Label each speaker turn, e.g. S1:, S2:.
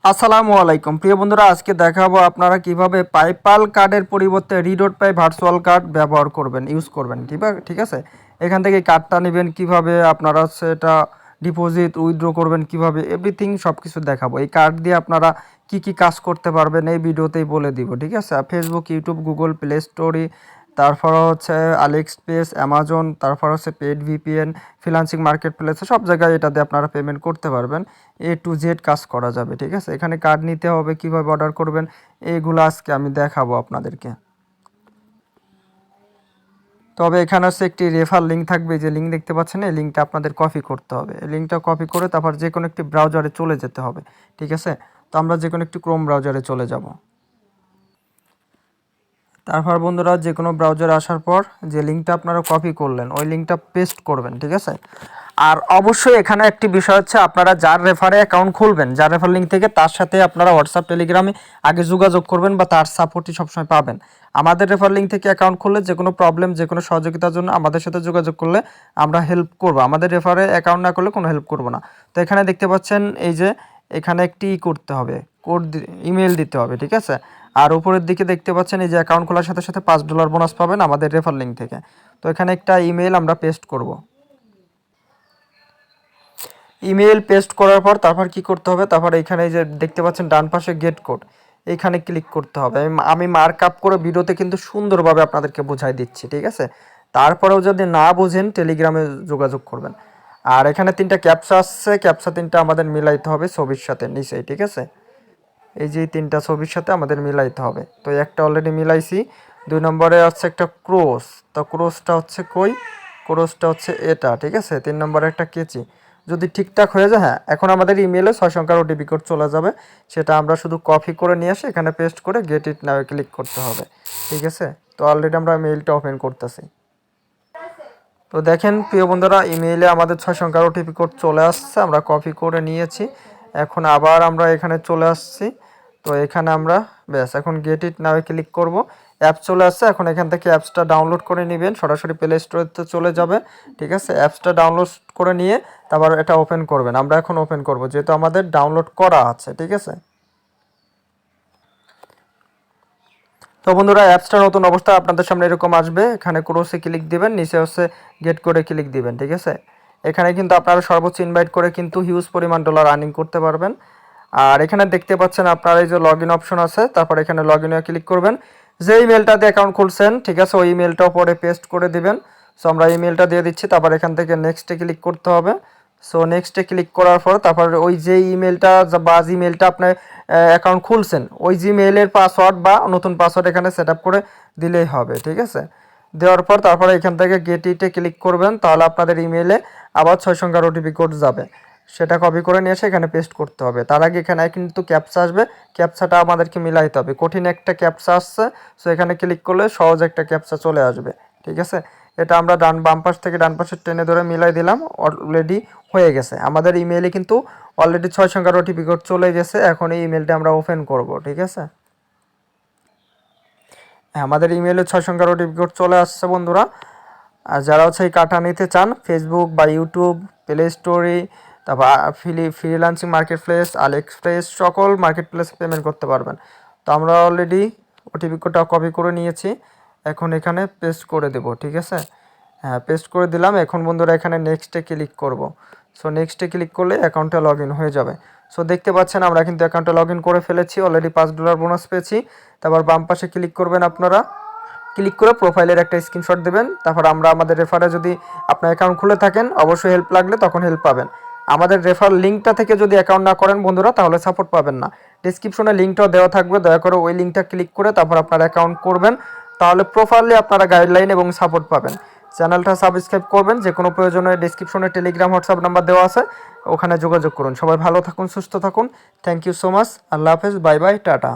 S1: আসসালামু আলাইকুম প্রিয় বন্ধুরা, আজকে দেখাবো আপনারা কিভাবে পাইপাল কার্ডের পরিবর্তে রি.পাই ভার্চুয়াল কার্ড ব্যবহার করবেন, ইউজ করবেন। ঠিক আছে, এখান থেকে কার্ডটা নেবেন কিভাবে, আপনারা সেটা ডিপোজিট উইথড্র করবেন কিভাবে, এভরিথিং সব কিছু দেখাবো। এই কার্ড দিয়ে আপনারা কি কি কাজ করতে পারবেন এই ভিডিওতেই বলে দিব। ঠিক আছে, ফেসবুক, ইউটিউব, গুগল প্লে স্টোরে, তারপর হচ্ছে আলিএক্সপ্রেস, অ্যামাজন, তারপর হচ্ছে পেড ভিপিএন, ফ্রিল্যান্সিং মার্কেট প্লেসে সব জায়গায় এটা দিয়ে আপনারা পেমেন্ট করতে পারবেন। A to Z কাজ করা যাবে। ঠিক আছে, এখানে কার্ড নিতে হবে, কিভাবে অর্ডার করবেন এইগুলো আজকে আমি দেখাবো আপনাদেরকে। তবে এখানে হচ্ছে একটি রেফার লিঙ্ক থাকবে, যে লিঙ্ক দেখতে পাচ্ছেন এই লিঙ্কটা আপনাদের কপি করতে হবে। এই লিঙ্কটা কপি করে তারপর যে কোনো একটি ব্রাউজারে চলে যেতে হবে। ঠিক আছে, তো আমরা যে কোনো একটি ক্রোম ব্রাউজারে চলে যাব। তারপর বন্ধুরা যে কোনো ব্রাউজারে আসার পর যে লিঙ্কটা আপনারা কপি করলেন ওই লিঙ্কটা পেস্ট করবেন। ঠিক আছে, আর অবশ্যই এখানে একটি বিষয় হচ্ছে, আপনারা যার রেফারে অ্যাকাউন্ট খুলবেন, যার রেফার লিঙ্ক থেকে, তার সাথে আপনারা হোয়াটসঅ্যাপ, টেলিগ্রামে আগে যোগাযোগ করবেন বা তার সাপোর্টই সবসময় পাবেন। আমাদের রেফার লিঙ্ক থেকে অ্যাকাউন্ট খুললে যে কোনো প্রবলেম, যে কোনো সহযোগিতার জন্য আমাদের সাথে যোগাযোগ করলে আমরা হেল্প করব। আমাদের রেফারে অ্যাকাউন্ট না করলে কোনো হেল্প করব না। তো এখানে দেখতে পাচ্ছেন এই যে এখানে একটি করতে হবে, ইমেল দিতে হবে। ঠিক আছে, আর উপরের দিকে দেখতে পাচ্ছেন এই যে অ্যাকাউন্ট খোলার সাথে সাথে $5 বোনাস পাবেন আমাদের রেফার লিঙ্ক থেকে। তো এখানে একটা ইমেল আমরা পেস্ট করব। ইমেল পেস্ট করার পর তারপর কি করতে হবে, তারপর এখানে যে দেখতে পাচ্ছেন ডান পাশে গেট কোড, এইখানে ক্লিক করতে হবে। আমি মার্ক আপ করে ভিডিওতে কিন্তু সুন্দরভাবে আপনাদেরকে বোঝাই দিচ্ছি। ঠিক আছে, তারপরেও যদি না বোঝেন টেলিগ্রামে যোগাযোগ করবেন। আর এখানে 3টা ক্যাপচা আসছে, ক্যাপচা 3টা আমাদের মিলাইতে হবে ছবির সাথে নিচেই। ঠিক আছে, এই যে 3টা ছবির সাথে আমাদের মিলাইতে হবে। তো একটা অলরেডি মিলাইছি। 2 নম্বরে হচ্ছে একটা ক্রস, তো ক্রসটা হচ্ছে কই, ক্রসটা হচ্ছে এটা। ঠিক আছে, 3 নম্বরে একটা কেচি। যদি ঠিকঠাক হয়ে যায়, হ্যাঁ, এখন আমাদের ইমেলে 6 সংখ্যার ওটিপি কোড চলে যাবে। সেটা আমরা শুধু কপি করে নিয়ে এসে এখানে পেস্ট করে গেট ইট নাও ক্লিক করতে হবে। ঠিক আছে, তো অলরেডি আমরা মেইলটা ওপেন করতেছি। তো দেখেন প্রিয় বন্ধুরা, ইমেইলে আমাদের 6 সংখ্যার ওটিপি কোড চলে আসছে, আমরা কপি করে নিয়েছি। এখন আবার আমরা এখানে চলে আসছি। তো এখানে আমরা ব্যাস এখন গেট ইট নাও ক্লিক করব। অ্যাপ চলে আসছে, এখন এখান থেকে অ্যাপসটা ডাউনলোড করে নেবেন, সরাসরি প্লে স্টোরেতে চলে যাবে। ঠিক আছে, অ্যাপসটা ডাউনলোড করে নিয়ে তারপর এটা ওপেন করবেন। আমরা এখন ওপেন করব যেহেতু আমাদের ডাউনলোড করা আছে। ঠিক আছে, তো বন্ধুরা অ্যাপসটা নতুন অবস্থায় আপনাদের সামনে এরকম আসবে। এখানে ক্রসে ক্লিক দিবেন, নিচে হচ্ছে গেট করে ক্লিক দিবেন। ঠিক আছে, এখানে কিন্তু আপনারা সর্বোচ্চ ইনভাইট করে কিন্তু হিউজ পরিমাণ ডলার আর্নিং করতে পারবেন। আর এখানে দেখতে পাচ্ছেন আপনারা এই যে লগ ইন অপশন আছে, তারপর এখানে লগ ইনে ক্লিক করবেন। যে ইমেলটাতে অ্যাকাউন্ট খুলছেন, ঠিক আছে, ওই ইমেলটাও পরে পেস্ট করে দিবেন। সো আমরা ইমেলটা দিয়ে দিচ্ছি, তারপর এখান থেকে নেক্সটে ক্লিক করতে হবে। সো নেক্সটে ক্লিক করার পর তারপর ওই যে ইমেলটা বা জিমেলটা আপনি অ্যাকাউন্ট খুলছেন ওই জিমেইলের পাসওয়ার্ড বা নতুন পাসওয়ার্ড এখানে সেট আপ করে দিলেই হবে। ঠিক আছে, দেওয়ার পর তারপরে এখান থেকে গেট ইটে ক্লিক করবেন, তাহলে আপনাদের ইমেইলে আবার 6 সংখ্যার ওটিপি কোড যাবে। সেটা কপি করে নিয়ে এসে এখানে পেস্ট করতে হবে। তার আগে এখানে কিন্তু ক্যাপচা আসবে, ক্যাপচাটা আমাদেরকে মিলাইতে হবে। কঠিন একটা ক্যাপচা আসছে, সো এখানে ক্লিক করলে সহজ একটা ক্যাপচা চলে আসবে। ঠিক আছে, এটা আমরা বাম পাশ থেকে ডান পাশে টেনে ধরে মিলাই দিলাম, অলরেডি হয়ে গেছে। আমাদের ইমেইলে কিন্তু অলরেডি 6 সংখ্যার ওটিপি কোড চলে গেছে। এখন এই ইমেলটা আমরা ওপেন করব। ঠিক আছে, আমাদের ইমেইলে 6 সংখ্যার ওটিপি কোড চলে আসছে বন্ধুরা। আর যারা হচ্ছে এই কার্ডটা নিতে চান, ফেসবুক বা ইউটিউব, প্লে স্টোরে, তারপর ফ্রিল্যান্সিং মার্কেট প্লেস, আলিএক্সপ্রেস সকল মার্কেট প্লেসে পেমেন্ট করতে পারবেন। তো আমরা অলরেডি ওটিপি কোডটা কপি করে নিয়েছি, এখন এখানে পেস্ট করে দেব। ঠিক আছে, হ্যাঁ, পেস্ট করে দিলাম। এখন বন্ধুরা এখানে নেক্সটে ক্লিক করব। সো নেক্সটে ক্লিক করলে অ্যাকাউন্টটা লগ ইন হয়ে যাবে। সো দেখতে পাচ্ছেন আমরা কিন্তু অ্যাকাউন্টটা লগ ইন করে ফেলেছি, অলরেডি $5 বোনাস পেয়েছি। তারপর বাম পাশে ক্লিক করবেন আপনারা, ক্লিক করে প্রোফাইলের একটা স্ক্রিনশট দেবেন। তারপর আমরা আমাদের রেফারে, যদি আপনার অ্যাকাউন্ট খুলে থাকেন, অবশ্যই হেল্প লাগলে তখন হেল্প পাবেন। আমাদের রেফার লিঙ্কটা থেকে যদি অ্যাকাউন্ট না করেন বন্ধুরা, তাহলে সাপোর্ট পাবেন না। ডিসক্রিপশনে লিঙ্কটাও দেওয়া থাকবে, দয়া করে ওই লিঙ্কটা ক্লিক করে তারপর আপনার অ্যাকাউন্ট করবেন, তাহলে প্রপারলি আপনারা গাইডলাইন এবং সাপোর্ট পাবেন। চ্যানেলটা সাবস্ক্রাইব করবেন, যে কোনো প্রয়োজনে ডিসক্রিপশনে টেলিগ্রাম, হোয়াটসঅ্যাপ নাম্বার দেওয়া আছে, ওখানে যোগাযোগ করুন। সবাই ভালো থাকুন, সুস্থ থাকুন। Thank you so much. আল্লাহ হাফেজ, বাই বাই, টাটা।